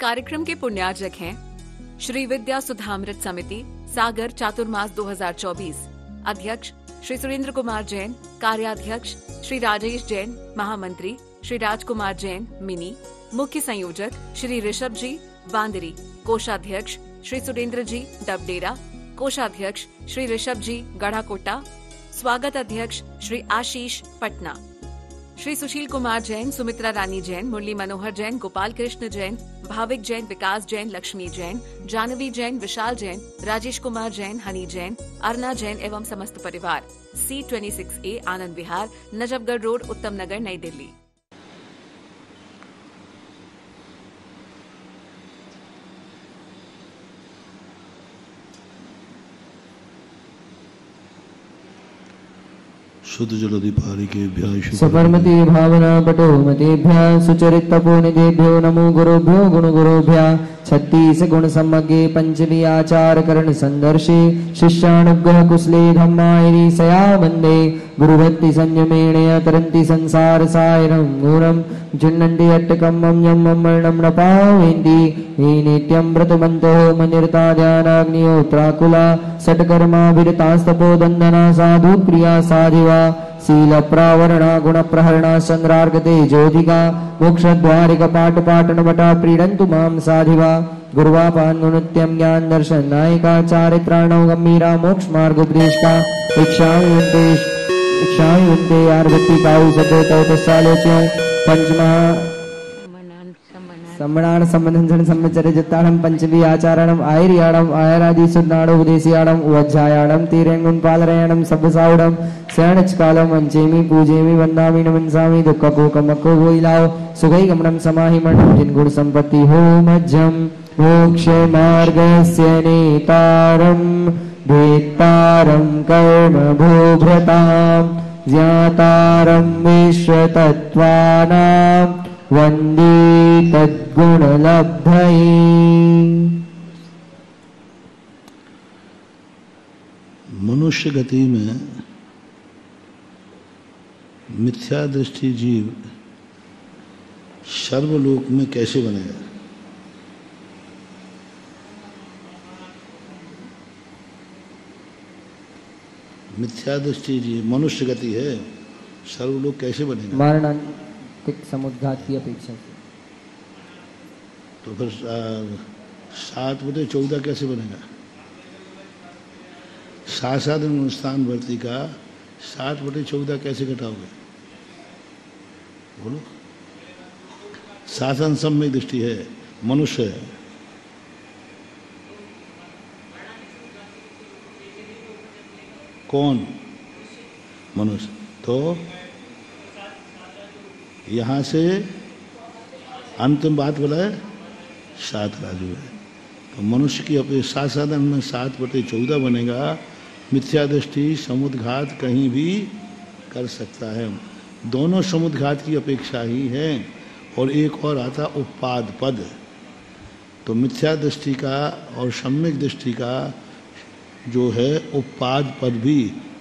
कार्यक्रम के पुण्यार्जक हैं श्री विद्या सुधामृत समिति सागर चातुर्मास 2024, अध्यक्ष श्री सुरेंद्र कुमार जैन, कार्याध्यक्ष श्री राजेश जैन, महामंत्री श्री राजकुमार जैन मिनी, मुख्य संयोजक श्री ऋषभ जी बांदरी, कोषाध्यक्ष श्री सुरेंद्र जी डबडेरा, कोषाध्यक्ष श्री ऋषभ जी गढ़ाकोटा, स्वागत अध्यक्ष श्री आशीष पटना, श्री सुशील कुमार जैन, सुमित्रा रानी जैन, मुरली मनोहर जैन, गोपाल कृष्ण जैन, भाविक जैन, विकास जैन, लक्ष्मी जैन, जानवी जैन, विशाल जैन, राजेश कुमार जैन, हनी जैन, अर्ना जैन एवं समस्त परिवार। C26A आनंद विहार, नजफगढ़ रोड, उत्तम नगर, नई दिल्ली। शुद्ध जलधिपारिकेभ्यः सपर्मति भावना पटोमतेभ्यः सुचरित तपोनिधेभ्यो नमो गुरुभ्यो गुणगुरुभ्यः। 36 गुण सम्मग्गे पंचमी आचार करण संदर्शे शिष्यानुग्रह कुशले धम्मायिनी सया वंदे गुरुभक्ति संयमेण तरन्ति संसार सायरं गुणं जुन्नन्ति अट्टकम्मं यं मरणं न पावयन्ति हे नित्यं व्रतवन्तो मनिरता ध्यानाग्निहोत्राकुला षट्कर्माभिरतास्तपो दन्दना साधु प्रिया साधिवा शील प्रावरणा गुण प्रहरणा चंद्रार्गते ज्योतिका मोक्षद्वारिक पाठ पाटन वटा प्रीडन्तु मां साधिवा गुरुवापान्नुत्यं ज्ञान दर्शन नायिका चारित्राणौ गंभीरा मोक्ष मार्ग उपदेशका इच्छायुन्ते आर्गतिकाउ सदोतौ तस्सालोच्य पंचमा सम्मणान सम्बंधन सम्मचर्य जत्ताणं पंचवी आचारणं आयरियाणं आयरादि सुन्नाणो उपदेशियाणं उज्जायाणं तीरेंगुन पालरयाणं सब्बसाउडं शरणचकालं वंचेमि पूजेमि वंदामि नमनसामि दुःखकोकमको गोइलाओ सुगई गमनं समाहिमणं जिनगुण संपत्ति हो मध्यम मोक्ष मार्गस्य नेतारं वेत्तारं कर्म भूभृतां ज्ञातारं विश्वतत्त्वानां वंदे तद्गुणलब्धये। मनुष्य गति में मिथ्या दृष्टि जीव सर्वलोक में कैसे बनेगा? मिथ्या दृष्टि जीव मनुष्य गति है, सर्वलोक कैसे बनेगा? मारणांतिक समुद्घात की अपेक्षा से। तो फिर 7/14 कैसे बनेगा? 7 स्थान वर्ती का 7/14 कैसे घटाओगे? बोलो। शासन सम्यक दृष्टि है, मनुष्य है। कौन? मनुष्य। तो यहाँ से अंतिम बात बोला है 7 राजू है। तो मनुष्य की अपने साधन में 7/14 बनेगा। मिथ्या दृष्टि समुद्घात कहीं भी कर सकता है, दोनों समुद्घात की अपेक्षा ही है। और एक और आता उपाद पद। तो मिथ्या दृष्टि का और सम्यक दृष्टि का जो है उपाद पद भी,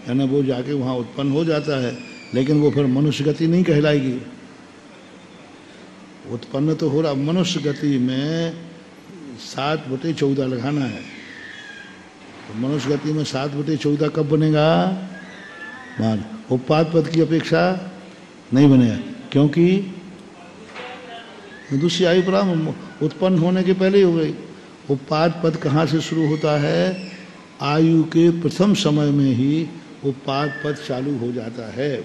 यानी वो जाके वहाँ उत्पन्न हो जाता है, लेकिन वो फिर मनुष्य गति नहीं कहलाएगी। उत्पन्न तो हो रहा, मनुष्य गति में 7/14 लगाना है। तो मनुष्य गति में 7/14 कब बनेगा? मान उपाद पद की अपेक्षा नहीं बनेगा, क्योंकि दूसरी आयु प्रारंभ उत्पन्न होने के पहले ही हो गई। उपाद पद कहाँ से शुरू होता है? आयु के प्रथम समय में ही उपाद पद चालू हो जाता है।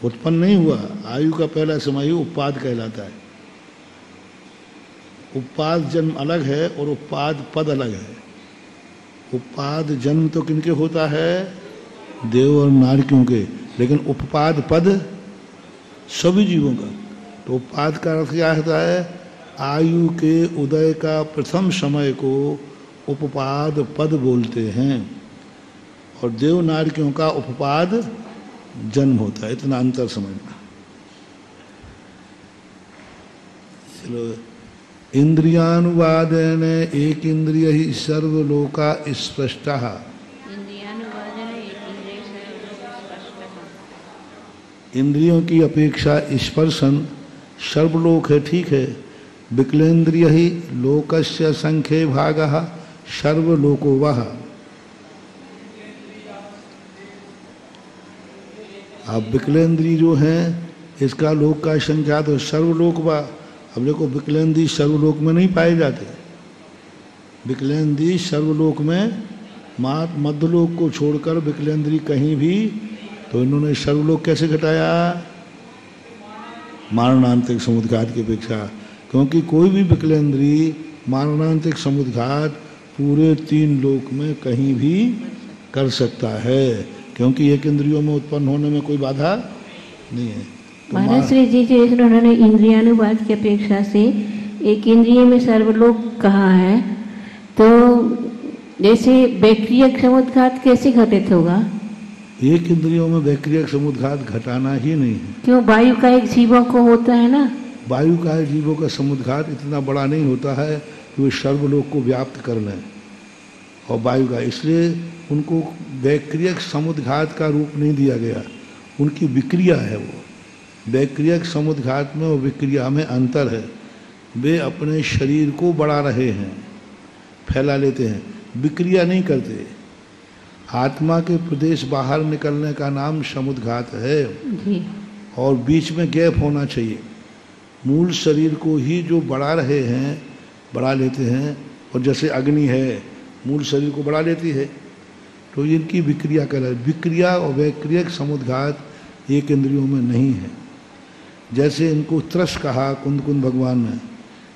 उत्पन्न नहीं हुआ, आयु का पहला समय ही उपाद कहलाता है। उपाद जन्म अलग है और उपाद पद अलग है। उपाद जन्म तो किनके होता है? देव और नारकियों के, लेकिन उपाद पद सभी जीवों का। तो उपाद का अर्थ क्या होता है? आयु के उदय का प्रथम समय को उपपाद पद बोलते हैं, और देव नारकियों का उपपाद जन्म होता है। इतना अंतर समझना। चलो, इंद्रियानुवादेन एक इंद्रिय ही सर्वलोका स्पष्टः। इंद्रियों की अपेक्षा स्पर्शन सर्वलोक है, ठीक है, विकलेन्द्रिय ही लोकस्य संख्ये भागः सर्वलोको वह। अब विकलेन्द्री जो है इसका लोक का संख्या तो सर्वलोक वा। अब देखो विकलेन्द्री सर्वलोक में नहीं पाए जाते, विकलेन्द्री सर्वलोक में मध्यलोक को छोड़कर विकलेन्द्री कहीं भी, तो इन्होंने सर्वलोक कैसे घटाया? मारणांतिक समुद्घात की अपेक्षा, क्योंकि कोई भी विकलेन्द्री मारणांतिक समुद्घात पूरे 3 लोक में कहीं भी कर सकता है, क्योंकि एक इंद्रियों में उत्पन्न होने में कोई बाधा नहीं है। तो महाराज श्री जी जैसे उन्होंने इंद्रियानुवाद की अपेक्षा से एक इंद्रिय में सर्वलोक कहा है, तो जैसे वैक्रियक समुद्घात कैसे घटित होगा? एक इंद्रियों में वैक्रियक समुद्घात घटाना ही नहीं है। क्यों? वायु का एक जीवों को होता है ना। वायु का जीवों का समुद्घात इतना बड़ा नहीं होता है कि वे सर्वलोक को व्याप्त कर लें, और वायु का, इसलिए उनको वैक्रियक समुद्घात का रूप नहीं दिया गया, उनकी विक्रिया है वो। वैक्रियक समुद्घात में और विक्रिया में अंतर है। वे अपने शरीर को बढ़ा रहे हैं, फैला लेते हैं, विक्रिया नहीं करते। आत्मा के प्रदेश बाहर निकलने का नाम समुद्घात है जी। और बीच में गैप होना चाहिए। मूल शरीर को ही जो बढ़ा रहे हैं, बढ़ा लेते हैं, और जैसे अग्नि है मूल शरीर को बढ़ा लेती है, तो इनकी विक्रिया कर रहे। विक्रिया और वैक्रियक समुद्घात एक इंद्रियों में नहीं है। जैसे इनको त्रस कहा कुंद भगवान ने,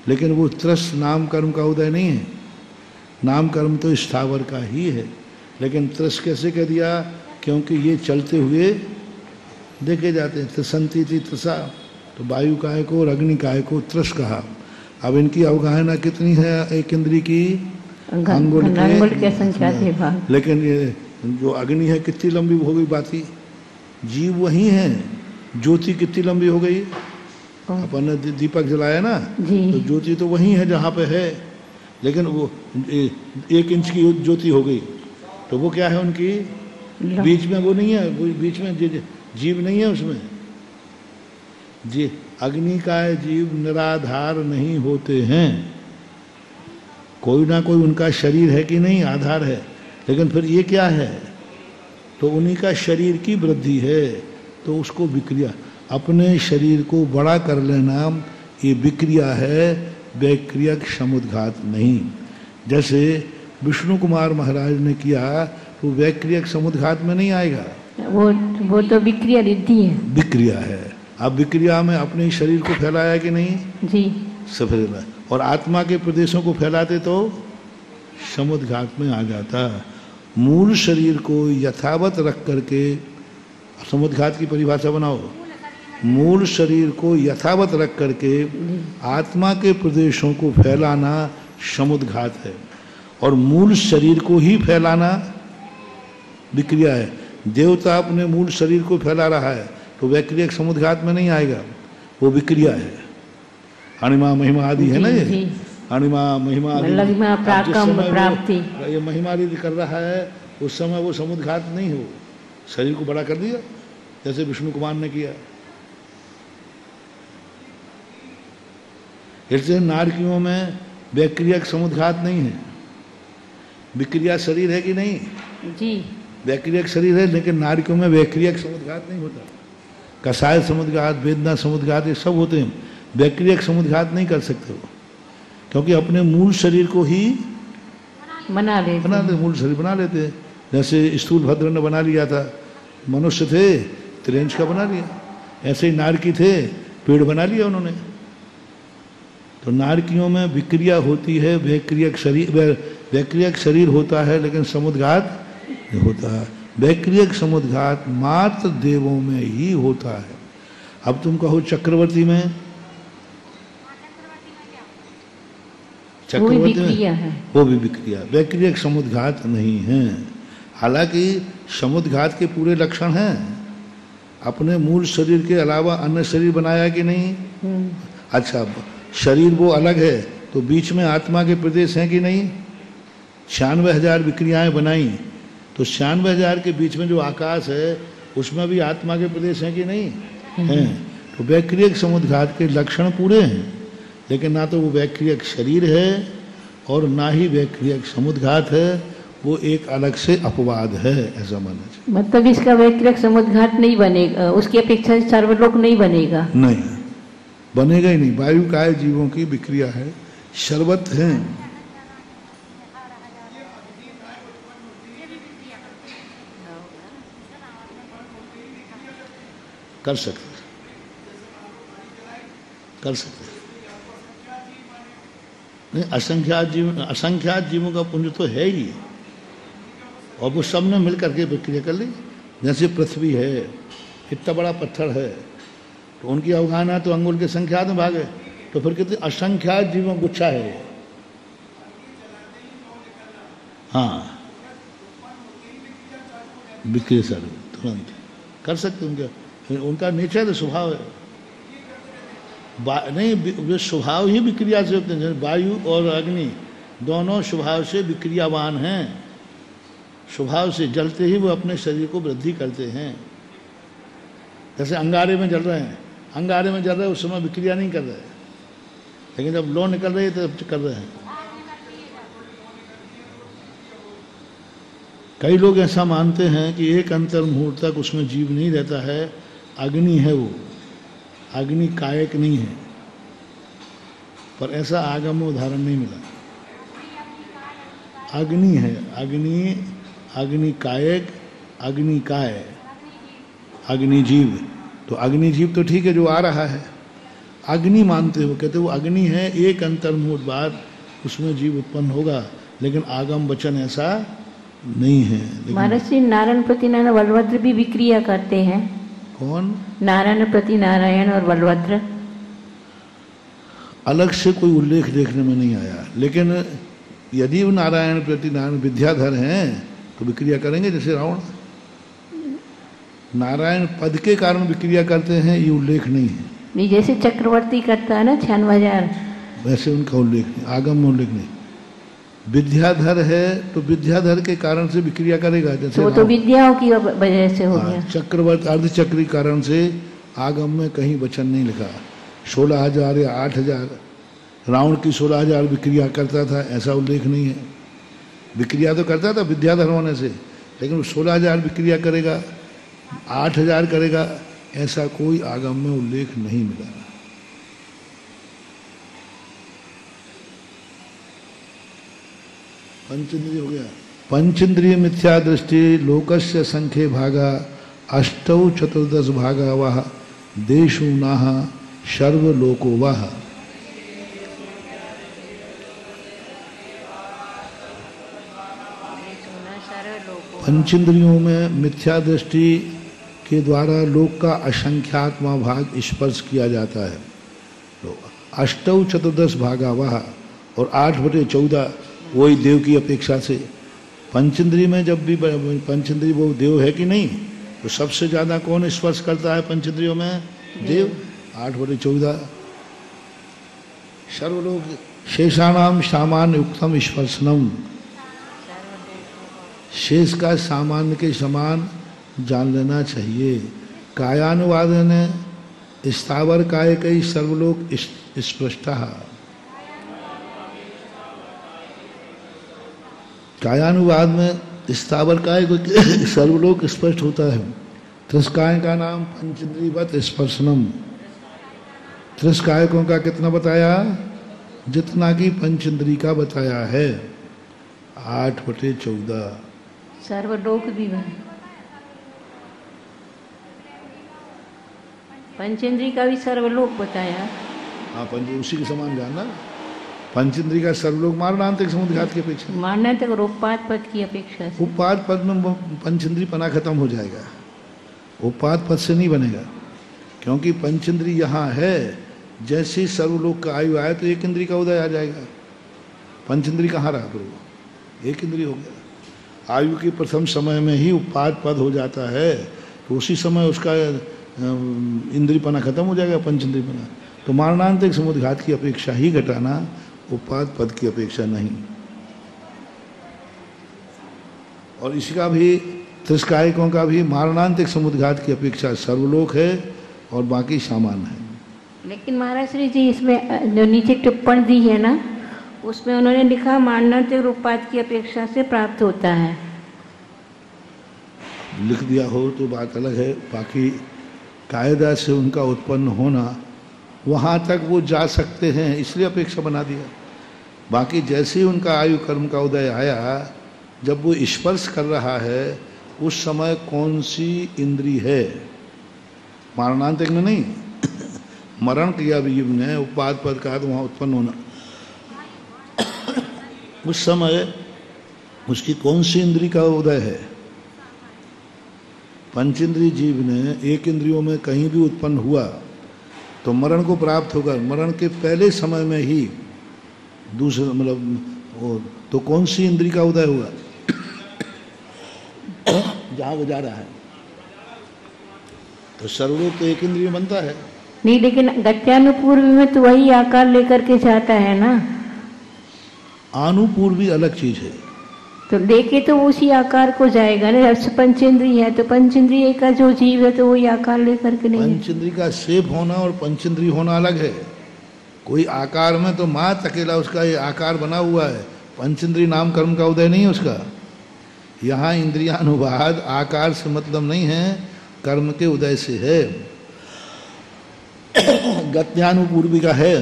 लेकिन वो त्रस नाम कर्म का उदय नहीं है, नाम कर्म तो स्थावर का ही है, लेकिन त्रस कैसे कह दिया? क्योंकि ये चलते हुए देखे जाते हैं। त्रसंती थी त्रसा, तो वायु काय को और अग्नि काय को त्रस कहा। अब इनकी अवगाहना कितनी है एक इंद्री की? अंगुल के संख्या से भाग। लेकिन ये जो अग्नि है कितनी लंबी हो गई बाती? जीव वही है। ज्योति कितनी लंबी हो गई? अपन ने दीपक जलाया ना, तो ज्योति तो वही है जहाँ पे है, लेकिन वो 1 इंच की ज्योति हो गई, तो वो क्या है उनकी? बीच में वो नहीं है, वो बीच में जीव नहीं है उसमें। जी, अग्नि का जीव निराधार नहीं होते हैं, कोई ना कोई उनका शरीर है कि नहीं, आधार है। लेकिन फिर ये क्या है? तो उन्हीं का शरीर की वृद्धि है, तो उसको विक्रिया, अपने शरीर को बड़ा कर लेना, ये विक्रिया है, वैक्रियक समुद्घात नहीं। जैसे विष्णु कुमार महाराज ने किया, तो वैक्रियक समुद्घात में नहीं आएगा, वो तो विक्रिया रिद्धि है, विक्रिया है। अब विक्रिया में अपने शरीर को फैलाया कि नहीं? जी, सफेद। और आत्मा के प्रदेशों को फैलाते तो समुद्घात में आ जाता। मूल शरीर को यथावत रख करके, समुद्घात की परिभाषा बनाओ, मूल शरीर को यथावत रख करके आत्मा के प्रदेशों को फैलाना समुद्घात है, और मूल शरीर को ही फैलाना विक्रिया है। देवता अपने मूल शरीर को फैला रहा है, तो वैक्रियक समुद्घात में नहीं आएगा, वो विक्रिया है। अणिमा महिमा आदि है ना, ये अणिमा महिमा प्राप्ति, ये महिमा आदि कर रहा है, उस समय वो समुद्घात नहीं हो, शरीर को बड़ा कर दिया, जैसे विष्णु कुमार ने किया। इसलिए नारकियों में वैक्रियक समुद्घात नहीं है। विक्रिया शरीर है कि नहीं? जी, वैक्रियक शरीर है, लेकिन नारकियों में वैक्रियक समुद्घात नहीं होता। कसाय समुद्घात, वेदना समुद्घात, ये सब होते हैं, वैक्रियक समुद्घात नहीं कर सकते हो, क्योंकि अपने मूल शरीर को ही बना लेते, मूल शरीर बना लेते। जैसे स्थूल भद्र ने बना लिया था, मनुष्य थे 3 इंच का बना लिया, ऐसे ही नारकी थे, पेड़ बना लिया उन्होंने। तो नारकियों में विक्रिया होती है, वैक्रियक शरीर होता है, लेकिन समुद्घात नहीं होता है। वैक्रियक समुद्घात मात्र देवों में ही होता है। अब तुम कहो चक्रवर्ती में, चक्रवर्ती में वो भी विक्रिया, वैक्रियक समुद्घात नहीं है। हालांकि समुद्घात के पूरे लक्षण हैं। अपने मूल शरीर के अलावा अन्य शरीर बनाया कि नहीं? अच्छा, शरीर वो अलग है, तो बीच में आत्मा के प्रदेश हैं कि नहीं? 96,000 विक्रियाएं बनाई, तो 96,000 के बीच में जो आकाश है उसमें भी आत्मा के प्रदेश हैं कि नहीं? हैं। तो वैक्रियक समुद्घात के लक्षण पूरे हैं। लेकिन ना तो वो वैक्रियक शरीर है और ना ही वैक्रियक समुद्घात है, वो एक अलग से अपवाद है, ऐसा मानना चाहिए। मतलब इसका वैक्रियक समुद्घात नहीं बनेगा, उसकी अपेक्षा से सर्वलोक नहीं बनेगा? नहीं बनेगा ही नहीं। वायु काय जीवों की विक्रिया है, शरबत है। कर सकते नहीं, असंख्यात जीवों का पुंज तो है ही, और वो सब ने मिल करके विक्रिया कर ली। जैसे पृथ्वी है, इतना बड़ा पत्थर है, तो उनकी अवगाहना तो अंगुल के संख्यात में भाग है, तो फिर कितने असंख्यात जीवों गुच्छा है। हाँ, विक्रिया सर तुरंत कर सकते उनका नेचर स्वभाव है। नहीं, वे स्वभाव ही विक्रिया से होते हैं। वायु और अग्नि दोनों स्वभाव से विक्रियावान हैं, स्वभाव से जलते ही वो अपने शरीर को वृद्धि करते हैं। जैसे अंगारे में जल रहे हैं, अंगारे में जल रहे हैं उस समय विक्रिया नहीं कर रहे, लेकिन जब लौ निकल रही है तब कर रहे हैं। कई लोग ऐसा मानते हैं कि एक अंतर मुहूर्त तक उसमें जीव नहीं रहता है, अग्नि है वो, अग्नि कायक नहीं है, पर ऐसा आगम में उदाहरण नहीं मिला। अग्नि है, अग्नि कायक, अग्नि काय, अग्निजीव। तो अग्निजीव तो ठीक है जो आ रहा है, अग्नि मानते हो, कहते वो अग्नि है, एक अंतर मुहूर्त बाद उसमें जीव उत्पन्न होगा, लेकिन आगम वचन ऐसा नहीं है। महर्षि नारायण प्रति नारायण बलभद्र भी विक्रिया करते हैं। कौन? नारायण प्रति नारायण और बलभद्र। अलग से कोई उल्लेख देखने में नहीं आया, लेकिन यदि वो नारायण प्रति नारायण विद्याधर हैं तो विक्रिया करेंगे, जैसे रावण नारायण पद के कारण विक्रिया करते हैं, ये उल्लेख नहीं है। नहीं, जैसे चक्रवर्ती करता है ना 96,000, वैसे उनका उल्लेख नहीं, आगम में उल्लेख नहीं। विद्याधर है तो विद्याधर के कारण से विक्रिया करेगा, जैसे तो विद्याओं की वजह से हो गया। चक्रवर्ती अर्धचक्री कारण से आगम में कहीं वचन नहीं लिखा। 16,000 या 8,000 रावण की 16,000 विक्रिया करता था, ऐसा उल्लेख नहीं है। विक्रिया तो करता था विद्याधर होने से, लेकिन वो 16,000 विक्रिया करेगा, 8,000 करेगा, ऐसा कोई आगम में उल्लेख नहीं मिला। पंचेंद्रिय हो गया। पंचेंद्रिय मिथ्या दृष्टि लोकस्य संख्ये भागा 8 14 भागा वह देशु नाह सर्वलोको वह। पंचेंद्रियों में मिथ्या दृष्टि के द्वारा लोक का असंख्यात्मा भाग स्पर्श किया जाता है। 8 14 भागा वह, और 8/14 वही देव की अपेक्षा से। पंचेंद्रिय में जब भी पंचेंद्रिय वो देव है कि नहीं, तो सबसे ज्यादा कौन स्पर्श करता है पंचेंद्रियों में? देव। 8/14 सर्वलोक शेषाणाम सामान्य युक्तम स्पर्शनम, शेष का सामान्य के समान जान लेना चाहिए। कायानुवाद ने स्थावर काय कई सर्वलोक स्पष्टा, कायानुवाद में स्थावर काय को सर्वलोक स्पष्ट होता है। त्रिस्काय का नाम पंचेंद्रियवत स्पर्शनम। त्रिस्कायकों का कितना बताया? जितना कि पंचेंद्रिय का बताया है, 8/14। सर्वलोक भी है, पंचेंद्रिय का भी सर्वलोक बताया। हाँ, उसी के समान जानना। पंचेंद्रिय का सर्वलोक मारणांतिक समुद्घात की अपेक्षा, मारणांतिक और उपाद पद की अपेक्षा से। उपाद पद में पंचेंद्रिय पना खत्म हो जाएगा, उपाद पद से नहीं बनेगा, क्योंकि पंचेंद्रिय यहाँ है। जैसे सर्वलोक का आयु आया तो एक इंद्रिय का उदय आ जाएगा। पंचेंद्रिय कहाँ रहा? प्रभु एक इंद्रिय हो गया। आयु के प्रथम समय में ही उपाद पद हो जाता है, तो उसी समय उसका इंद्रियपना खत्म हो जाएगा, पंचेंद्रियपना। तो मारणांतिक समुद्घात की अपेक्षा ही घटाना, उपाद पद की अपेक्षा नहीं। और इसका भी त्रिस्कायकों का भी मारणांतिक समुद्घात की अपेक्षा सर्वलोक है और बाकी सामान्य है। लेकिन महाराज श्री जी इसमें जो नीचे टिप्पणी दी है ना, उसमें उन्होंने लिखा मारणांतिक रूपात की अपेक्षा से प्राप्त होता है। लिख दिया हो तो बात अलग है, बाकी कायदा से उनका उत्पन्न होना वहाँ तक वो जा सकते हैं, इसलिए अपेक्षा बना दिया। बाकी जैसे ही उनका आयु कर्म का उदय आया, जब वो स्पर्श कर रहा है उस समय कौन सी इंद्री है, मारणांतिक में नहीं, मरण क्रिया जीव ने उपाद पद कहा तो वहाँ उत्पन्न होना, उस समय उसकी कौन सी इंद्री का उदय है। पंचेंद्रिय जीव ने एक इंद्रियों में कहीं भी उत्पन्न हुआ तो मरण को प्राप्त होगा, मरण के पहले समय में ही दूसरे मतलब तो कौन सी इंद्री का उदय हुआ जहां वो जा रहा है। तो सर्वलोक तो एक इंद्रिय बनता है नहीं, लेकिन गत्यानुपूर्व में तो वही आकार लेकर के जाता है ना। अनुपूर्वी अलग चीज है, तो लेके तो उसी आकार को जाएगा ना। जब पंचेंद्रिय है तो पंचेंद्रिय का जो जीव है तो वही आकार लेकर के नहीं। पंचेंद्रिय का सेप होना और पंचेंद्रिय होना अलग है। कोई आकार में तो मात्र अकेला उसका ये आकार बना हुआ है, पंचेंद्रिय नाम कर्म का उदय नहीं है उसका। यहाँ इंद्रियानुवाद आकार से मतलब नहीं है, कर्म के उदय से है। गत्यानुपूर्वी का है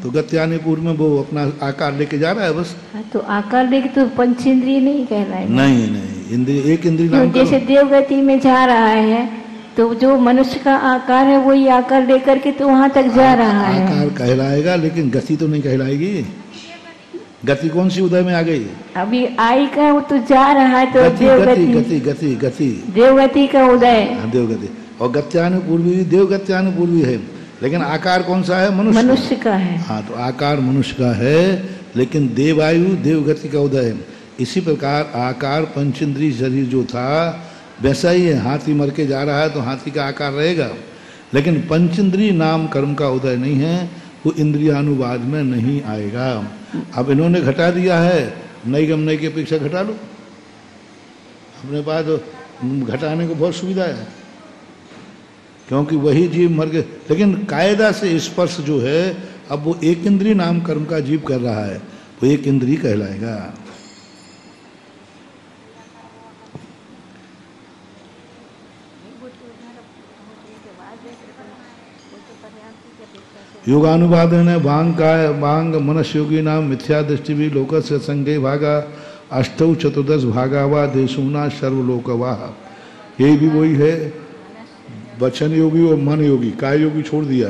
तो गत्यानुपूर्व में वो अपना आकार लेके जा रहा है बस। तो आकार लेके तो पंचेंद्रिय नहीं कहलाएगा। नहीं नहीं, इंद्रिय एक इंद्रिय नाम जैसे देवगति में जा रहा है तो जो मनुष्य का आकार है वही आकार लेकर के तो वहां तक जा रहा है, आकार कहलाएगा, लेकिन गति तो नहीं कहलाएगी। गति कौन सी उदय में आ गई? अभी आई का वो तो जा रहा है तो गति गति गति गति देवगति का उदय, देवगति। और गत्यानुपूर्वी देवगत्यानुपूर्वी है, लेकिन आकार कौन सा है? मनुष्य का है। हाँ, तो आकार मनुष्य का है, लेकिन देवायु देवगति का उदय है। इसी प्रकार आकार पंचेंद्रिय शरीर जो था वैसा ही है। हाथी मर के जा रहा है तो हाथी का आकार रहेगा, लेकिन पंचेंद्रिय नाम कर्म का उदय नहीं है, वो इंद्रियानुवाद में नहीं आएगा। अब इन्होंने घटा दिया है, नई गम नई की अपेक्षा घटा लो, अपने पास घटाने को बहुत सुविधा है, क्योंकि वही जीव मर गए। लेकिन कायदा से स्पर्श जो है, अब वो एक इंद्रिय नाम कर्म का जीव कर रहा है, वो एक इंद्रिय कहलाएगा। योगानुवाद है बांग मनस्य योगी नाम मिथ्या दृष्टि भी लोकस्य संगे भागा अष्टौ चतुर्दश भागा वा देशूना सर्वलोकवाह। यही भी वही है, वचन योगी और मन योगी, काय योगी छोड़ दिया।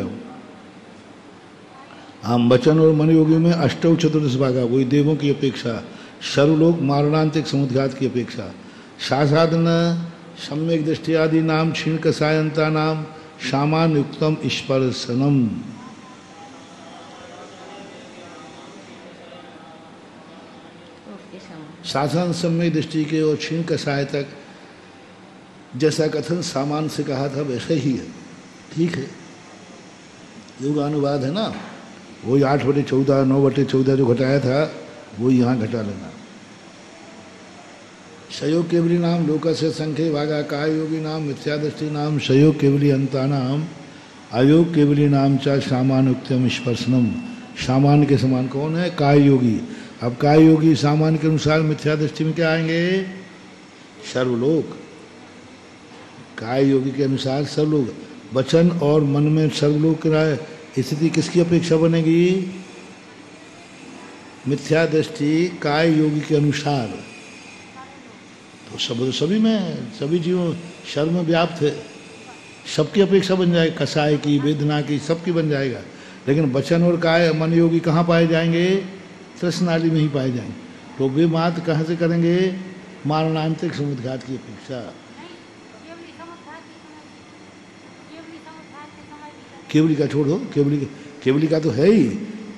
हम वचन और मन योगी में अष्टौ चतुर्दश भागा, वही देवों की अपेक्षा, सर्वलोक मारणांतिक समुद्घात की अपेक्षा, साधन सम्यक दृष्टि आदि नाम क्षीण कसायंता नाम सामान्य युक्तम स्पर्शनम। शासन सम्यक दृष्टि के और क्षीण कसाय तक जैसा कथन सामान से कहा था वैसे ही है, ठीक है। योगानुवाद है ना, वही 8/14 9/14 जो घटाया था वो यहाँ घटा लेना। सयोग केवली नाम लोक से संख्य भागा काय योगी नाम मिथ्या दृष्टि नाम सयोग केवली अंता नाम अयोग केवली नाम चा सामान्य उत्तम स्पर्शनम। सामान्य के समान कौन है? काय योगी। अब काय योगी सामान्य के अनुसार मिथ्या दृष्टि में क्या आएंगे? सर्वलोक। काय योगी के अनुसार सर्वलोक, वचन और मन में सर्वलोक की स्थिति किसकी अपेक्षा बनेगी? मिथ्या दृष्टि काय योगी के अनुसार। तो सभी में, सभी जीवों शर्म में व्याप्त है, सबकी अपेक्षा बन जाएगी, कसाय की, वेदना की, सबकी बन जाएगा। लेकिन वचन और काय मन योगी कहाँ पाए जाएंगे? तृष्णाली में ही पाए जाएंगे। तो वे मात्र कहाँ से करेंगे? मारणांतिक समुद्घात की अपेक्षा। केवली का छोड़ो, केवली का तो है ही,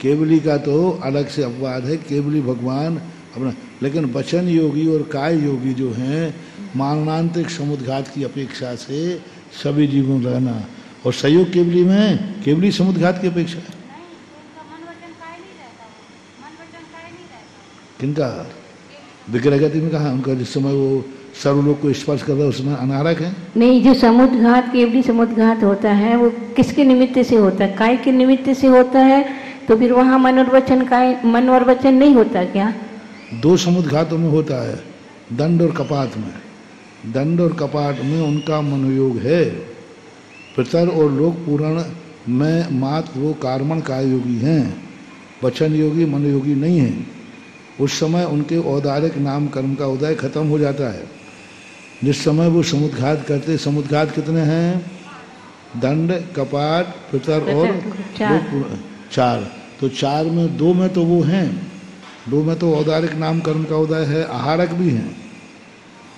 केवली का तो अलग से अपवाद है, केवली भगवान अपना। लेकिन वचन योगी और काय योगी जो हैं मारणांतिक समुद्घात की अपेक्षा से सभी जीवों में रहना। और सहयोग केवली में केवली समुद्घात की अपेक्षा है। किनका? विग्रह गति में कहा उनका, जिस समय वो सर्वलोक को स्पर्श कर रहा है उसमें अनाहरक है? नहीं, जो समुद्घात केवली समुद्घात होता है वो किसके निमित्त से होता है? काय के निमित्त से होता है, तो फिर वहाँ मन और वचन नहीं होता क्या? दो समुद्घातों में होता है, दंड और कपात में। दंड और कपाट में उनका मनोयोग है, पितर और लोक पुराण में मात्र वो कार्मण काय योगी हैं, वचन योगी मनोयोगी नहीं है। उस समय उनके औदारिक नाम कर्म का उदय खत्म हो जाता है। जिस समय वो समुद्घात करते, समुद्घात कितने हैं? दंड, कपाट, पितर और चार। तो चार में दो में तो वो हैं, दो में तो औदारिक नाम कर्म का उदय है, आहारक भी हैं।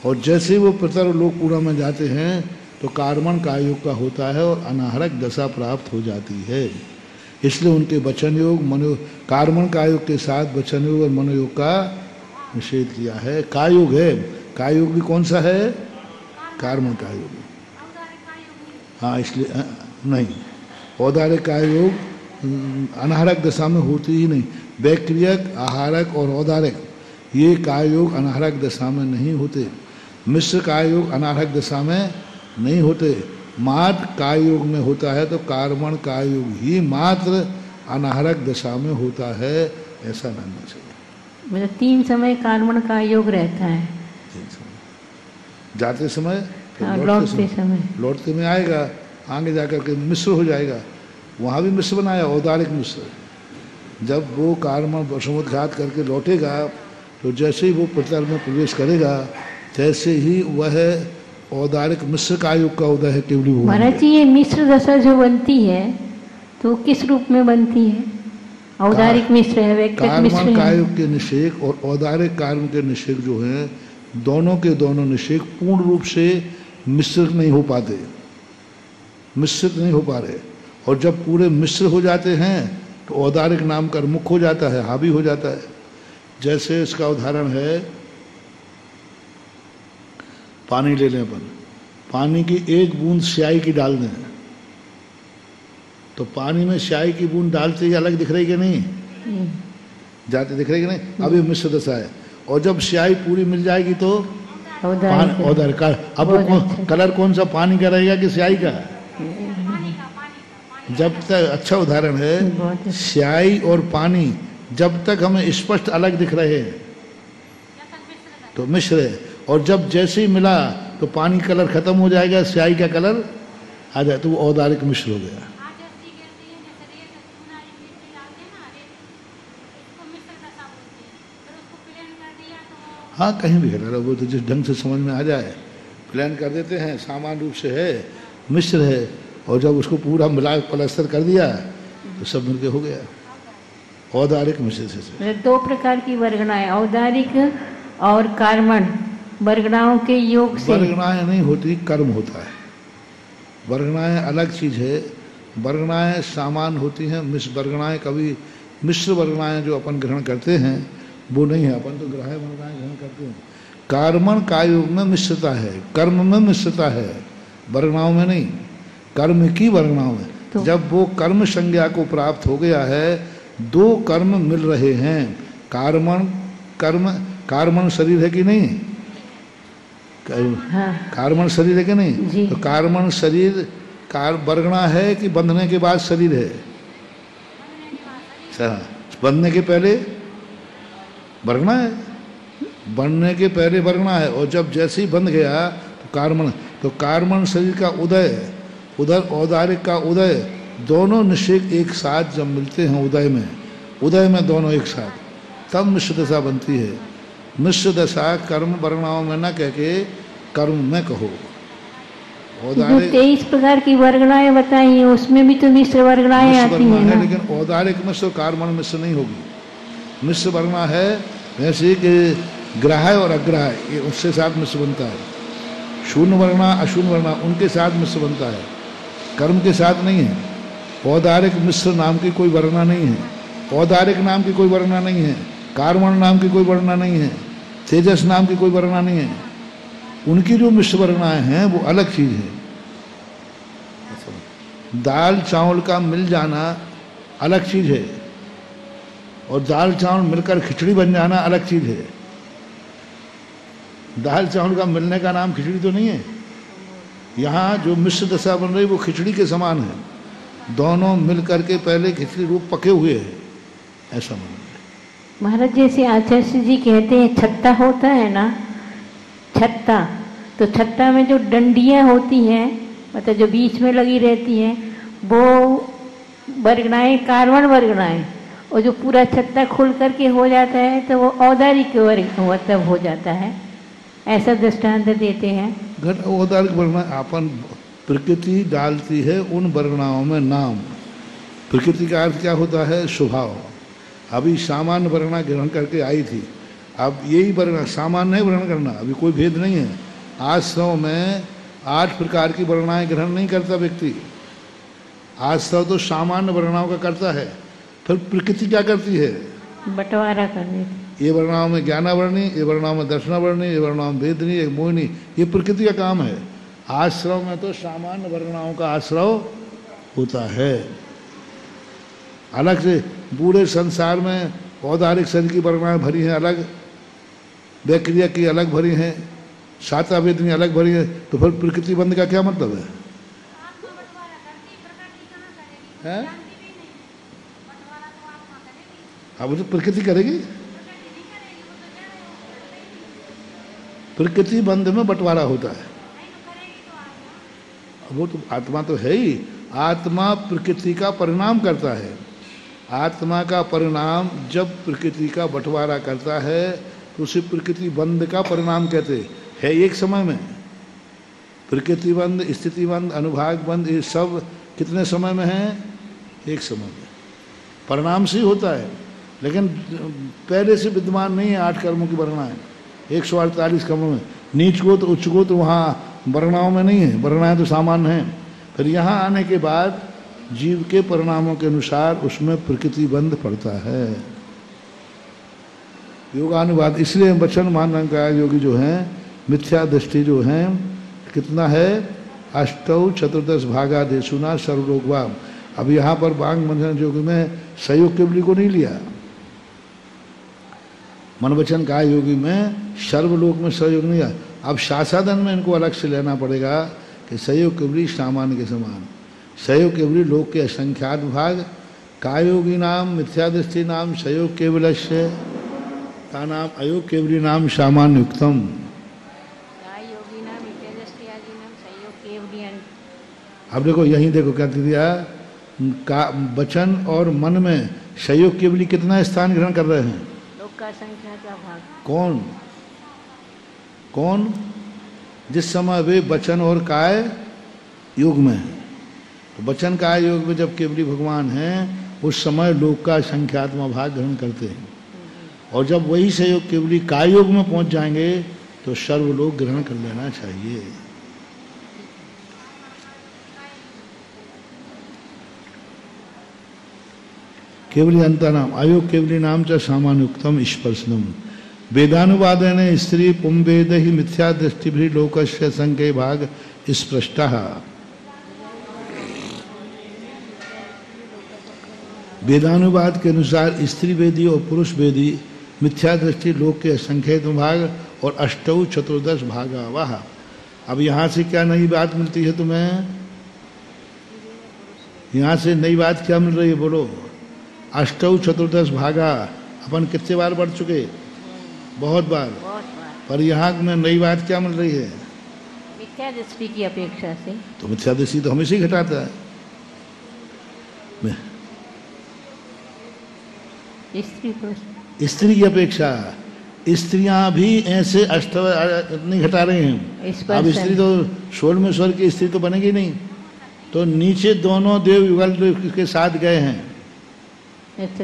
और जैसे वो पितर लोक पूरा में जाते हैं तो कार्मण कायोग का होता है और अनाहरक दशा प्राप्त हो जाती है। इसलिए उनके वचन योग मनो कार्मण कायोग के साथ वचन योग और मनोयोग का निषेध किया है। कायोग है, कायोग भी कौन सा है? कार्मण कायोग। हाँ, इसलिए नहीं, औदारिक कायोग अनाहरक दशा में होती ही नहीं। वैक्रियक, आहारक और औदारिक ये कायोग अनाहरक दशा में नहीं होते। मिश्र कायोग अनाहरक दशा में नहीं होते, मात्र कायोग में होता है। तो कार्मण कायोग ही मात्र अनाहरक दशा में होता है, ऐसा मानना चाहिए। मतलब 3 समय कार्मण का योग रहता है। जाते समय, लौटते समय, लौटते में आएगा, आगे जाकर के मिश्र हो जाएगा। वहाँ भी मिश्र बनाया, औदारिक मिश्र। जब वो कार्मण समुद्घात करके लौटेगा तो जैसे ही वो पितर में प्रवेश करेगा तैसे ही वह औदारिक मिश्र कायोग का उदय है केवली वो। महाराज जी, ये मिश्र दशा जो बनती है तो किस रूप में बनती है? औदारिक मिश्र है, वैक्रिक मिश्र है। कार्मण कायोग के निषेक और औदारिक कर्म के निषेक जो हैं, दोनों के दोनों निषेक पूर्ण रूप से मिश्रित नहीं हो पाते, मिश्रित नहीं हो पा रहे। और जब पूरे मिश्र हो जाते हैं तो औदारिक नाम कर मुख हो जाता है, हावी हो जाता है। जैसे इसका उदाहरण है, पानी ले लें अपन, पानी की एक बूंद स्याही की डाल दें तो पानी में स्याही की बूंद डालते ही अलग दिख रही कि नहीं? जाते दिख रही कि नहीं? अभी मिश्र दशा है। और जब स्याही पूरी मिल जाएगी तो औदारिक का। अब कलर कौन सा, पानी का रहेगा कि स्याही का? जब तक, अच्छा उदाहरण है, स्याही और पानी जब तक हमें स्पष्ट अलग दिख रहे हैं तो मिश्र है। और जब जैसे ही मिला तो पानी कलर खत्म हो जाएगा, स्याही का कलर आ जाए, तो वो औदारिक मिश्र हो गया। हाँ, कहीं भी है, वो तो जिस ढंग से समझ में आ जाए प्लान कर देते हैं, सामान्य रूप से है, मिश्र है। और जब उसको पूरा मिला प्लास्टर कर दिया तो सब मिलके हो गया औदारिक मिश्र से। 2 प्रकार की वर्गणाएं, औदारिक और कार्मण, वर्गणाओं के योग से। वर्गणाएं नहीं होती, कर्म होता है। वर्गणाएं अलग चीज है, वर्गणाएं सामान्य होती हैं। मिश्र वर्गणाएं, कभी मिश्र वर्गणाएं जो अपन ग्रहण करते हैं वो नहीं है, अपन तो ग्राह्य वर्गणाएं ग्रहण करते हैं। कार्मण कायोग में मिश्रता है, कर्म में मिश्रता है, वर्गणाओं में नहीं, कर्म की वर्गणाओं में। तो जब वो कर्म संज्ञा को प्राप्त हो गया है, 2 कर्म मिल रहे हैं, कार्मण कर्म, कार्मण शरीर है कि नहीं? हाँ। कार्मण शरीर है कि नहीं? तो कार्मण शरीर वर्गणा है कि बंधने के बाद शरीर है? बंधने के पहले वर्गणा है, बनने के पहले वर्गणा है। और जब जैसे ही बंध गया तो कार्मण, तो कार्मण शरीर का उदय, उधर औदारिक का उदय, दोनों निषेक एक साथ जब मिलते हैं उदय में दोनों एक साथ, तब मिश्र दशा बनती है। मिश्र दशा कर्म वर्गणाओं में न कह के कर्म में कहो। औदारिक 23 प्रकार की वर्गणाएं बताई हैं, उसमें भी तो मिश्र वर्गणाएं आती हैं ना? लेकिन औदारिक मिश्र कार्मण मिश्र नहीं होगी। मिश्र वर्गणा है वैसे कि ग्राह्य और अग्राह्य, ये उससे साथ मिश्र बनता है। शून्य वर्णा अशून्य वर्णा उनके साथ मिश्र बनता है, कर्म के साथ नहीं है। औदारिक मिश्र नाम की कोई वर्णा नहीं है, औदारिक नाम की कोई वर्णा नहीं है, कार्मण नाम की कोई वर्णा नहीं है, तेजस नाम की कोई वर्णा नहीं है। उनकी जो मिश्र वर्णाएं हैं वो अलग चीज है। दाल चावल का मिल जाना अलग चीज है और दाल चावल मिलकर खिचड़ी बन जाना अलग चीज है। दाल चावल का मिलने का नाम खिचड़ी तो नहीं है। यहाँ जो मिश्र दशा बन रही वो खिचड़ी के समान है, दोनों मिल करके पहले खिचड़ी रूप पके हुए है, ऐसा मान रहे। महाराज जैसे आचार्य जी कहते हैं छत्ता होता है ना, छत्ता, तो छत्ता में जो डंडियाँ होती हैं, मतलब जो बीच में लगी रहती हैं, वो वर्गनाएं, कार्बन वर्गनाएं, और जो पूरा छत्ता खुल करके हो जाता है तो वो औदारिक वर्ग मतलब हो जाता है, ऐसा दृष्टांत देते हैं। घट औदारिक वर्णा अपन प्रकृति डालती है उन वर्गनाओं में नाम। प्रकृति का अर्थ क्या होता है? स्वभाव। अभी सामान्य वर्णा ग्रहण करके आई थी, अब यही वर्णा सामान्य है ग्रहण करना, अभी कोई भेद नहीं है। आश्रम में 8 प्रकार की वर्णाएं ग्रहण नहीं करता व्यक्ति, आश्रम तो सामान्य वर्णाओं का करता है। फिर प्रकृति क्या करती है? बंटवारा करने। ये वर्णाओं में ज्ञानावर्णी, ये वर्णाओं में दर्शनावर्णी, ये वर्णाओं में वेदनी, ये मोहिनी, ये प्रकृति का काम है। आश्रम में तो सामान्य वर्णाओं का आश्रव होता है। अलग से पूरे संसार में औदारिक शरीर की वर्णाएं भरी हैं अलग, वैक्रिया की अलग भरी हैं, साता वेदनी अलग भरी है, तो फिर प्रकृति बंध का क्या मतलब है? अब तो प्रकृति करेगी, प्रकृति बंध में बंटवारा होता है। वो तो आत्मा तो है ही, आत्मा प्रकृति का परिणाम करता है। आत्मा का परिणाम जब प्रकृति का बंटवारा करता है तो उसे प्रकृति बंध का परिणाम कहते हैं। एक समय में प्रकृति बंध, स्थिति बंध, अनुभाग बंध, ये सब कितने समय में है? एक समय में। परिणाम से ही होता है, लेकिन पहले से विद्यमान नहीं है 8 कर्मों की वर्णाएं। 148 कर्मों में नीच को तो उच्च को तो वहाँ वर्णाओं में नहीं है, वर्णाएं तो सामान्य हैं। फिर यहाँ आने के बाद जीव के परिणामों के अनुसार उसमें प्रकृति बंध पड़ता है। योगानुवाद, इसलिए वचन मान का योगी जो हैं, मिथ्या दृष्टि जो हैं, कितना है? 8 चतुर्दश भागा देशुना सर्वलोकवाम। अब यहाँ पर बांग मंथन योग में सहयोग केवली को नहीं लिया, मन वचन का योगी में सर्वलोक में सहयोग नहीं है। अब शासादन में इनको अलग से लेना पड़ेगा कि सहयोग केवली सामान्य के समान, सहयोग केवली लोक के असंख्यात भाग, कायोगी नाम मिथ्यादृष्टि नाम सहयोग केवलस्य का नाम अयोग केवली नाम सामान्य युक्तम। अब देखो यहीं देखो क्या दिया, का वचन और मन में सहयोग केवली कितना स्थान ग्रहण कर रहे हैं? लोक का असंख्यात भाग। कौन कौन? जिस समय वे वचन और काय योग में है, तो वचन काय योग में जब केवली भगवान हैं उस समय लोक का संख्यात्मा भाग ग्रहण करते हैं, और जब वही सहयोग केवली काय योग में पहुंच जाएंगे तो सर्वलोक ग्रहण कर लेना चाहिए। केवली अंतनाम अयोग केवली नाम च सामान्युक्तम स्पर्शनम। वेदानुवादेन स्त्री पुंवेद ही मिथ्या दृष्टि भी लोकस्य संख्य भाग स्पष्ट। वेदानुवाद के अनुसार स्त्री वेदी और पुरुष वेदी मिथ्या दृष्टि लोक के असंख्यत भाग और 8 चतुर्दश भागा वाह। अब यहाँ से क्या नई बात मिलती है तुम्हें? यहाँ से नई बात क्या मिल रही है बोलो? 8 चतुर्दश भागा अपन कितने बार बढ़ चुके? बहुत बार। पर यहाँ में नई बात क्या मिल रही है? मिथ्या दृष्टि की अपेक्षा से। तो मिथ्या दृष्टि तो हमेशा ही घटाता है। स्त्री की अपेक्षा स्त्रियां भी ऐसे नहीं घटा रहे हैं। अब स्त्री तो 16वें स्वर की स्त्री तो बनेगी नहीं, तो नीचे दोनों देव युगल के साथ गए हैं।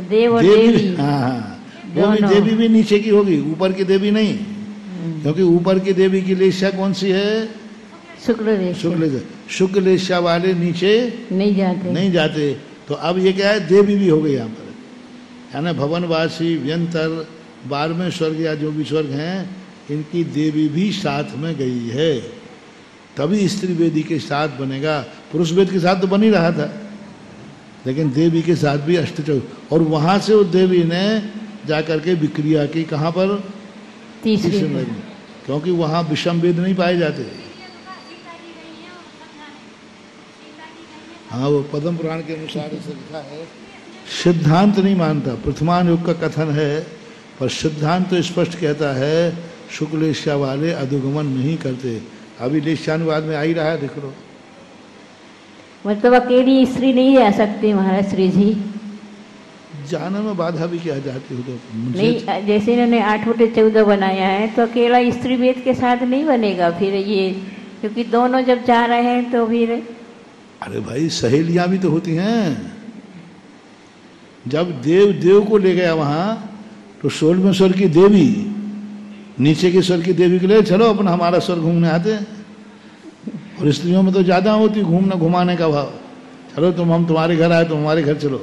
देव और देवी। हाँ, वो भी देवी भी नीचे की होगी, ऊपर की देवी नहीं, क्योंकि ऊपर की देवी की लेशा कौन सी है? शुक्ल लेशा वाले नीचे नहीं जाते। तो अब ये क्या है? देवी भी हो गई यहाँ पर, है ना। भवनवासी, व्यंतर, 12वें स्वर्ग या जो भी स्वर्ग हैं, इनकी देवी भी साथ में गई है, तभी स्त्री वेदी के साथ बनेगा। पुरुष वेद के साथ तो बन ही रहा था, लेकिन देवी के साथ भी 8। और वहां से उस देवी ने जाकर के विक्रिया की, कहाँ पर? तीसरे में। क्योंकि वहां विषम वेद नहीं पाए जाते। हाँ, वो पद्म पुराण के अनुसार ऐसे लिखा है। सिद्धांत नहीं मानता, प्रथमान युग का कथन है, पर सिद्धांत तो स्पष्ट कहता है शुक्लेश्या वाले अधोगमन नहीं करते। अभी लेश्यानुवाद में आ ही रहा है, देख लो। मतलब अकेली स्त्री नहीं जा सकती महाराज श्री जी? जाने में बाधा भी क्या जाती हो तो नहीं, जैसे इन्होंने 8 बटे 14 बनाया है तो अकेला स्त्री वेद के साथ नहीं बनेगा फिर ये, क्योंकि दोनों जब जा रहे हैं तो फिर। अरे भाई, सहेलियां भी तो होती हैं। जब देव को ले गया वहां तो 16वें स्वर की देवी नीचे के स्वर की देवी के लिए चलो अपना हमारा स्वर घूमने आते हैं। और स्त्रियों में तो ज्यादा होती घूमना घुमाने का भाव, चलो हम तुम्हारे घर आए तो हमारे घर चलो,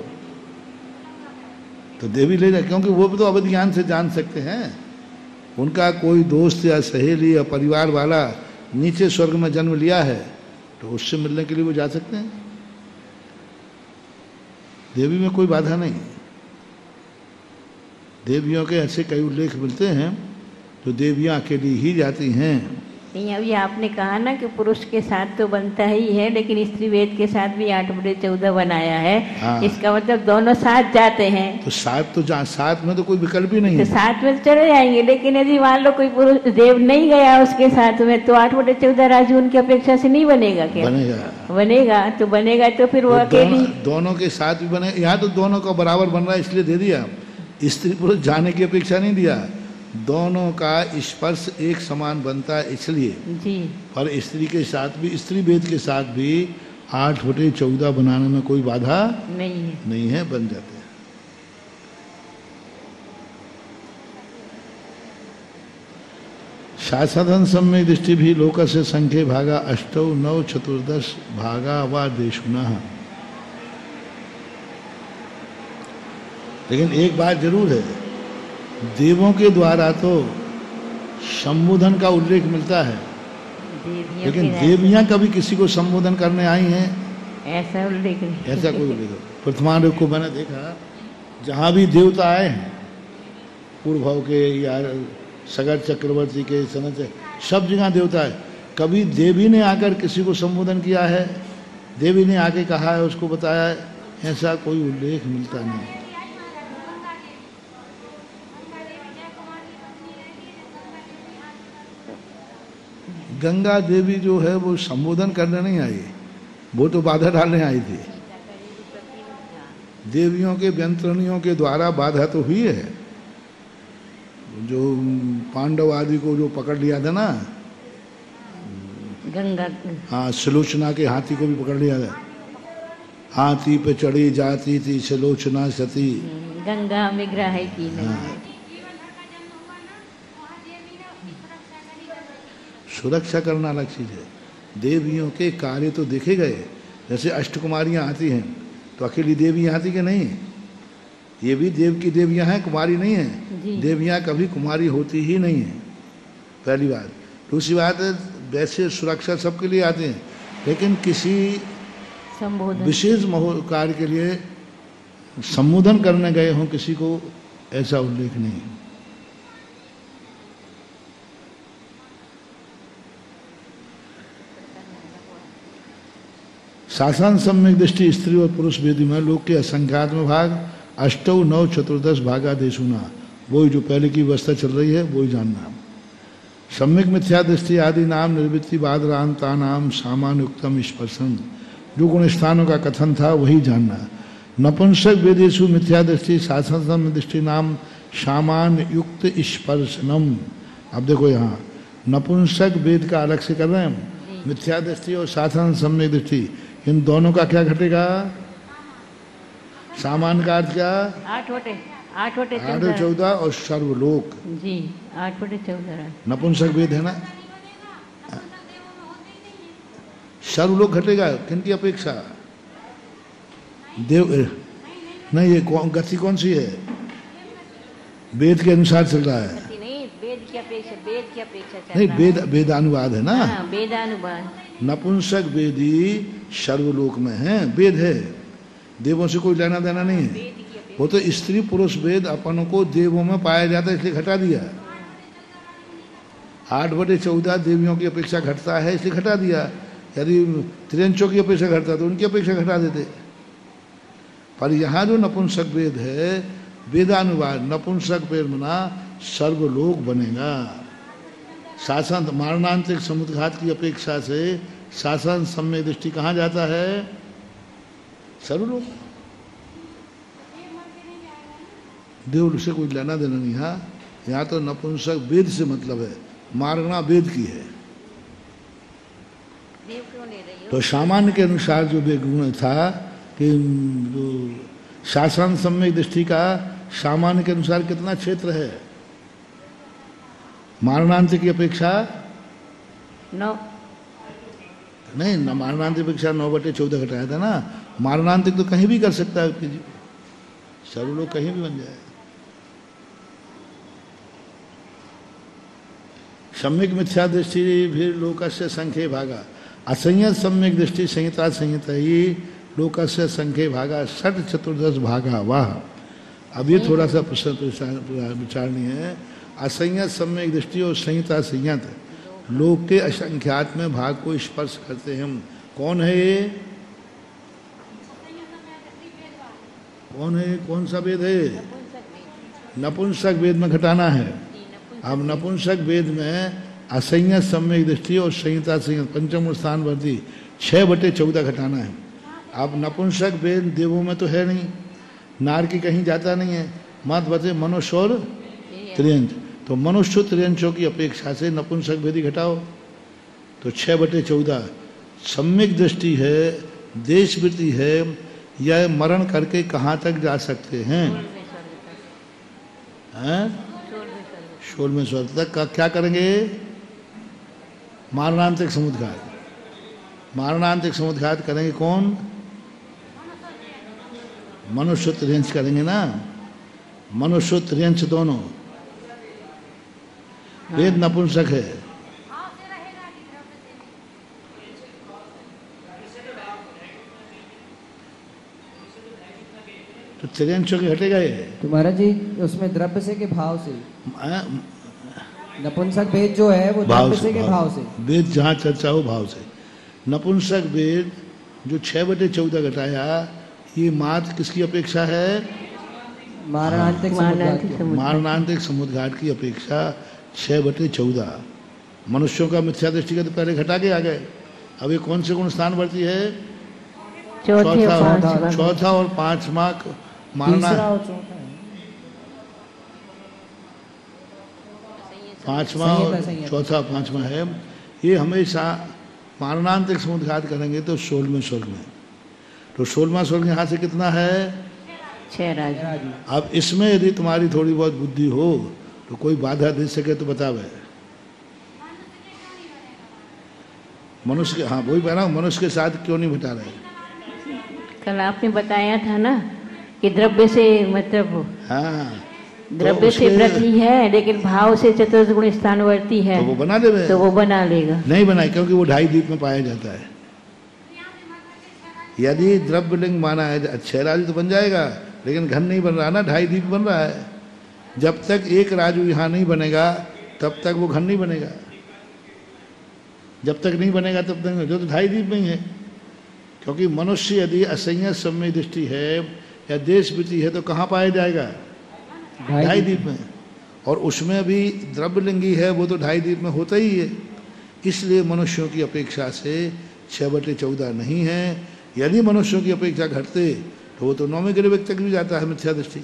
तो देवी ले जाए, क्योंकि वो भी तो अवध ज्ञान से जान सकते हैं। उनका कोई दोस्त या सहेली या परिवार वाला नीचे स्वर्ग में जन्म लिया है तो उससे मिलने के लिए वो जा सकते हैं। देवी में कोई बाधा नहीं। देवियों के ऐसे कई उल्लेख मिलते हैं तो देवियां अकेली ही जाती हैं। नहीं, अभी आपने कहा ना कि पुरुष के साथ तो बनता ही है, लेकिन स्त्री वेद के साथ भी 8 बटे 14 बनाया है। हाँ। इसका मतलब दोनों साथ जाते हैं। तो साथ में तो कोई विकल्प ही नहीं है। तो साथ में तो चले जाएंगे, लेकिन यदि मान लो कोई पुरुष देव नहीं गया उसके साथ में तो 8 बटे 14 राजू उनकी अपेक्षा से नहीं बनेगा क्या? बनेगा तो फिर वो अकेली दोनों के साथ भी बने। यहाँ तो दोनों का बराबर बन रहा है इसलिए दे दिया, स्त्री पुरुष जाने की अपेक्षा नहीं दिया। दोनों का स्पर्श एक समान बनता है इसलिए जी। और स्त्री के साथ भी, स्त्री वेद के साथ भी 8 बटे 14 बनाने में कोई बाधा नहीं है, बन जाते हैं। शासधन सम्यक दृष्टि भी लोक से संख्य भागा 8 9 14 भागा व देशुना। लेकिन एक बात जरूर है, देवों के द्वारा तो संबोधन का उल्लेख मिलता है, लेकिन देवियां कभी किसी को संबोधन करने आई हैं ऐसा उल्लेख नहीं, ऐसा कोई उल्लेख। प्रथमान युग को मैंने देखा, जहां भी देवता आए हैं पूर्व भाव के या सगर चक्रवर्ती के सनत, सब जगह देवता है। कभी देवी ने आकर किसी को संबोधन किया है, देवी ने आके कहा है, उसको बताया है, ऐसा कोई उल्लेख मिलता नहीं। गंगा देवी जो है वो संबोधन करने नहीं आई, वो तो बाधा डालने आई थी। देवियों के व्यंतरणियों के द्वारा बाधा तो हुई है। जो पांडव आदि को जो पकड़ लिया था ना गंगा, हाँ, सुलोचना के हाथी को भी पकड़ लिया था। हाथी पे चढ़ी जाती थी सुलोचना सती, गंगा विग्रह की नहीं। सुरक्षा करना अलग चीज है। देवियों के कार्य तो देखे गए, जैसे अष्टकुमारियां आती हैं तो अकेली देवी आती कि नहीं, ये भी देव की देवियां हैं, कुमारी नहीं है। देवियां कभी कुमारी होती ही नहीं है, पहली बात। दूसरी बात, वैसे सुरक्षा सबके लिए आते हैं, लेकिन किसी विशेष कार्य के लिए संबोधन करने गए हों किसी को, ऐसा उल्लेख नहीं। शासन सम्यक दृष्टि स्त्री और पुरुष वेदी में लोक के असंख्यात में भाग 8 9 14 भागा देशुना, वही जो पहले की व्यवस्था चल रही है वही जानना। सम्यक मिथ्या दृष्टि आदि नाम निर्वृत्ति बादरांता नाम सामान्युक्तम स्पर्शन, जो गुण स्थानों का कथन था वही जानना। नपुंसक वेदेशु मिथ्या दृष्टि शासन सम्यक दृष्टि नाम सामान्य युक्त स्पर्शनम। अब देखो यहाँ नपुंसक वेद का अलग से कर रहे हैं हम, मिथ्या दृष्टि और शासन सम्यक दृष्टि, इन दोनों का क्या घटेगा? सामान्य का अर्थ क्या? 8 बटे 14 और सर्वलोक जी, 8 बटे 14 नपुंसक वेद है ना। सर्वलोक घटेगा किनकी अपेक्षा? देव नहीं, ये गति कौन सी है? वेद के अनुसार चल रहा है, वेद की अपेक्षा नहीं, वेदानुवाद है ना, वेदानुवाद। नपुंसक वेदी सर्वलोक में है, वेद है, देवों से कोई लेना देना नहीं है। वो तो स्त्री पुरुष वेद अपनों को देवों में पाया जाता है, इसलिए घटा दिया। 8/14 देवियों की अपेक्षा घटता है इसलिए घटा दिया, यदि त्रियंचों की अपेक्षा घटता तो उनकी अपेक्षा घटा देते। पर यहाँ जो नपुंसक वेद है, वेदानुवाद नपुंसक वेद मना सर्वलोक बनेगा। शासन मारणांतिक समुद्घात की अपेक्षा से शासन सम्यक दृष्टि कहाँ जाता है? सर्वलोक। देव से कोई लेना देना नहीं। यहाँ तो नपुंसक वेद से मतलब है, मारना वेद की है। तो सामान्य के अनुसार जो गुण था कि जो शासन सम्यक दृष्टि का सामान्य के अनुसार कितना क्षेत्र है? मारणांत की अपेक्षा 9 नहीं, मारणांत की अपेक्षा 9/14 घटाया था ना। मारणांतिक तो कहीं भी कर सकता है, सर्वलोक कहीं भी बन जाए। सम्यक मिथ्या दृष्टि भी लोकस्य संख्ये भागा, असंयत सम्यक दृष्टि संहिता संहिता ही लोकस्य संख्ये भागा 6-14 भागा। वाह, अब ये थोड़ा सा प्रश्न विचारणीय है। असंयत सम्यक दृष्टि और संहिता संयत लोक के असंख्यात में भाग को स्पर्श करते हैं। कौन है ये? कौन है? कौन सा वेद है? नपुंसक वेद में घटाना है। अब नपुंसक वेद में असंयत सम्यक दृष्टि और संहिता संयत पंचम स्थान वर्ती 6/14 घटाना है। अब नपुंसक वेद देवों में तो है नहीं, नार की कहीं जाता नहीं है। मत बचे मनुष्य और त्रियंच, तो मनुष्य त्रियंचों की अपेक्षा से नपुंसक वेद ही घटाओ तो 6/14। सम्यक दृष्टि है, देशवृत्ति है, यह मरण करके कहाँ तक जा सकते हैं? 16वें स्वर्ग तक का क्या करेंगे? मारणांतिक समुद्घात। मारणांतिक समुद्घात करेंगे कौन? मनुष्य त्रियंच करेंगे ना। मनुष्य त्रियंच दोनों। वेद नपुंसक है। तो त्रियंचों के हटेगा ये। तो महाराज जी उसमें द्रव्य से के भाव से, नपुंसक वेद जो है वो द्रव्य से के भाव से, वेद जहाँ चर्चा हो भाव से। नपुंसक वेद जो 6/14 घटाया, ये मात्र किसकी अपेक्षा है? मारणांतिक समुद्घात की अपेक्षा 6/14। मनुष्यों का मिथ्या दृष्टि का तो पहले घटा के आ गए। अब ये कौन से गुण स्थान बढ़ती है? चौथा और पांचवा मारना। पांचवा और चौथा पांचवा है। ये हमेशा मारणांतिक समुद्घात करेंगे तो 16वें स्वर्ग में। तो 16वां स्वर्ग यहाँ से कितना है? 6 राज। अब इसमें यदि तुम्हारी थोड़ी बहुत बुद्धि हो तो कोई बाधा दे सके तो बतावे। मनुष्य के, हाँ वही बह रहा हूँ, मनुष्य के साथ क्यों नहीं बता रहे? कल आपने बताया था ना कि द्रव्य से मतलब, हाँ द्रव्य से वृद्धि है लेकिन भाव से चतुर्गुण स्थानवर्ती है, तो वो बना देवे। तो वो बना लेगा। नहीं बनाए, क्योंकि वो 2.5 दीप में पाया जाता है। यदि द्रव्य लिंग माना है 6 राजू तो बन जाएगा, लेकिन घन नहीं बन रहा ना, 2.5 दीप बन रहा है। जब तक एक राजू यहाँ नहीं बनेगा तब तक वो घन नहीं बनेगा। जब तक नहीं बनेगा तब तक जो तो 2.5 दीप में ही है। क्योंकि मनुष्य यदि असंयत सम्यक दृष्टि है या देशवृत्ति है तो कहाँ पाया जाएगा? 2.5 दीप में। और उसमें भी द्रव्यलिंगी है, वो तो 2.5 दीप में होता ही है। इसलिए मनुष्यों की अपेक्षा से 6/14 नहीं है। यदि मनुष्यों की अपेक्षा घटते तो वो तो 9वें ग्रह तक भी जाता है मिथ्या दृष्टि,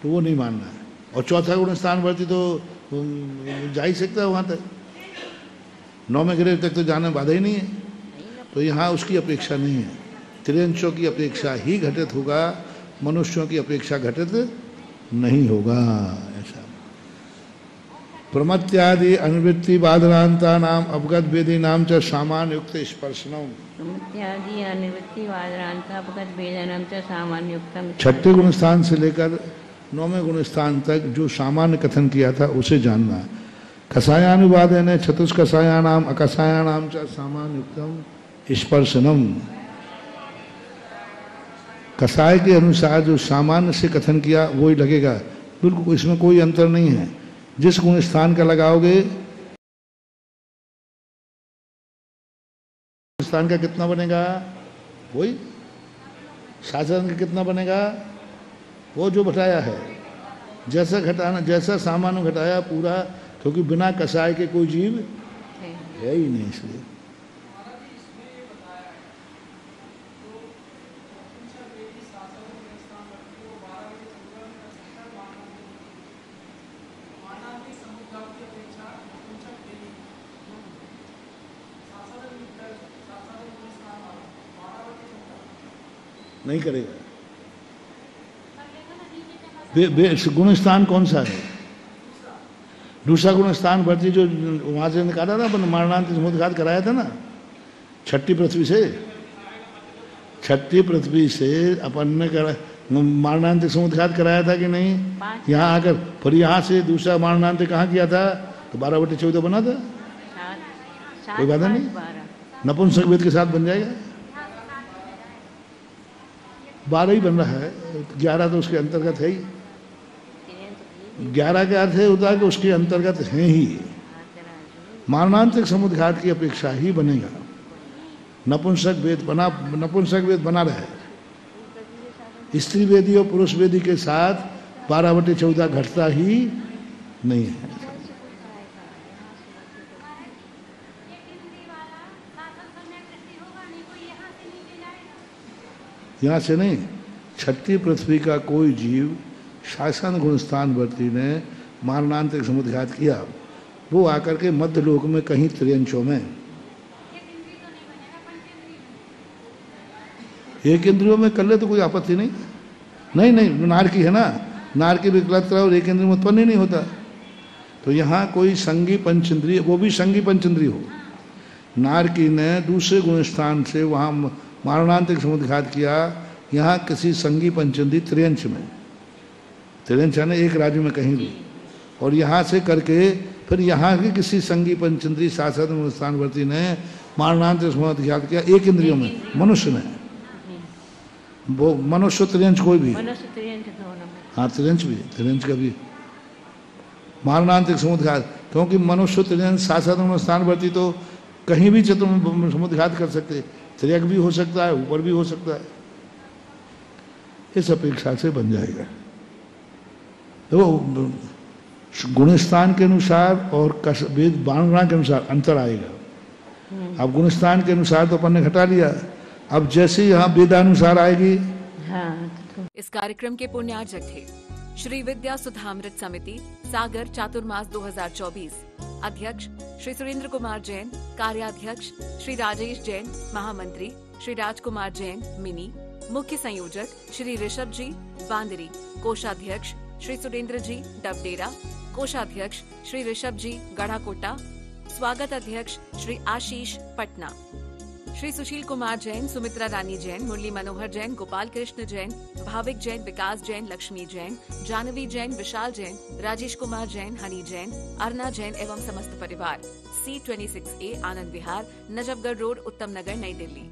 तो वो नहीं मानना है। और चौथा गुण स्थान बढ़ती तो जा ही सकता है वहाँ तक, 9वें ग्रह तक तो जाने बाधा ही नहीं है। तो यहाँ उसकी अपेक्षा नहीं है। त्रियंचों की अपेक्षा ही घटित होगा, मनुष्यों की अपेक्षा घटित नहीं होगा। ऐसा प्रमत्यादि अनुवृत्ति बाधनांता नाम अवगत वेदी नाम च सामान्य युक्त स्पर्शनम। प्रमत्यादि अनुवृत्ति बाधनांता अवगत वेदी नाम च सामान्य युक्तम। 6ठे गुण स्थान से लेकर 9वें गुण स्थान तक जो सामान्य कथन किया था उसे जानना। कषायानुवाद ने चतुष्कषायाणाम अकषायाणाम च सामान्य युक्तम स्पर्शनम। कसाय के अनुसार जो सामान्य से कथन किया वही लगेगा, बिल्कुल इसमें कोई अंतर नहीं है। जिस गुण स्थान का लगाओगे, स्थान का कितना बनेगा, वही शासन का कितना बनेगा, वो जो घटाया है। जैसा घटाना, जैसा सामान्य घटाया पूरा, क्योंकि बिना कसाय के कोई जीव है ही नहीं, इसलिए नहीं करेगा। गुण स्थान कौन सा है? दूसरा गुण स्थान भर्ती जो वहां से निकाला था अपन, मारणांत समुद्घात कराया था ना, छठी पृथ्वी से, छठी पृथ्वी से अपन ने मारणांत समुद्घात कराया था कि नहीं? यहाँ आकर फिर यहाँ से दूसरा मारणांत कहाँ किया था? तो 12/14 बना था, कोई बात नहीं, नपुंसक वेद के साथ बन जाएगा। 12 ही बन रहा है, 11 तो उसके अंतर्गत है ही। 11 का अर्थ है होता है कि उसके अंतर्गत है ही। मारणांतिक समुद्घात की अपेक्षा ही बनेगा। नपुंसक वेद बना रहे। स्त्री वेदी और पुरुष वेदी के साथ 12/14 घटता ही नहीं है। यहाँ से नहीं, छठी पृथ्वी का कोई जीव शासन गुणस्थान वर्ती ने मारणांतिक समुद्घात किया, वो आकर के मध्य लोक में कहीं त्रियंशों में, एक इंद्रियों में कर ले तो कोई आपत्ति नहीं। नहीं, नार की है ना, नार की विकलता और एक इंद्रिय में उत्पन्न ही नहीं होता। तो यहाँ कोई संगी पंचेंद्रिय, वो भी संगी पंचेंद्रिय हो, नार की ने दूसरे गुणस्थान से वहाँ मारणांतिक समुद्घात किया, यहाँ किसी संगी पंचेंद्रिय त्रियंश में, त्रियंश ने एक राज्य में कहीं भी, और यहाँ से करके फिर यहाँ के किसी संगी पंचेंद्रिय शासन गुणस्थानवर्ती ने मारणांतिक समुद्घात किया एक इंद्रियों में, मनुष्य ने, वो मनुष्य त्रियंश कोई भी, हाँ त्रियंश भी, त्रियंश का भी मारणांतिक समुद्घात, क्योंकि मनुष्य त्रियंश शासन गुणस्थानवर्ती तो कहीं भी चतुर्थ समुद्घात कर सकते, त्रियक भी हो सकता है, ऊपर भी हो सकता है, इस अपेक्षा से बन जाएगा। तो गुणस्थान के अनुसार और वेद बाणगणा के अनुसार अंतर आएगा। अब गुणस्थान के अनुसार तो अपन ने घटा लिया, अब जैसे यहाँ वेदानुसार आएगी। इस कार्यक्रम के पुण्यार्जक थे श्री विद्या सुधामृत समिति सागर चातुर्मास 2024, अध्यक्ष श्री सुरेंद्र कुमार जैन, कार्याध्यक्ष श्री राजेश जैन, महामंत्री श्री राजकुमार जैन मिनी, मुख्य संयोजक श्री ऋषभ जी बांदरी, कोषाध्यक्ष श्री सुरेंद्र जी डबडेरा, कोषाध्यक्ष श्री ऋषभ जी गढ़ाकोटा, स्वागत अध्यक्ष श्री आशीष पटना, श्री सुशील कुमार जैन, सुमित्रा रानी जैन, मुरली मनोहर जैन, गोपाल कृष्ण जैन, भाविक जैन, विकास जैन, लक्ष्मी जैन, जानवी जैन, विशाल जैन, राजेश कुमार जैन, हनी जैन, अर्ना जैन एवं समस्त परिवार, C26A आनंद विहार, नजफगढ़ रोड, उत्तम नगर, नई दिल्ली।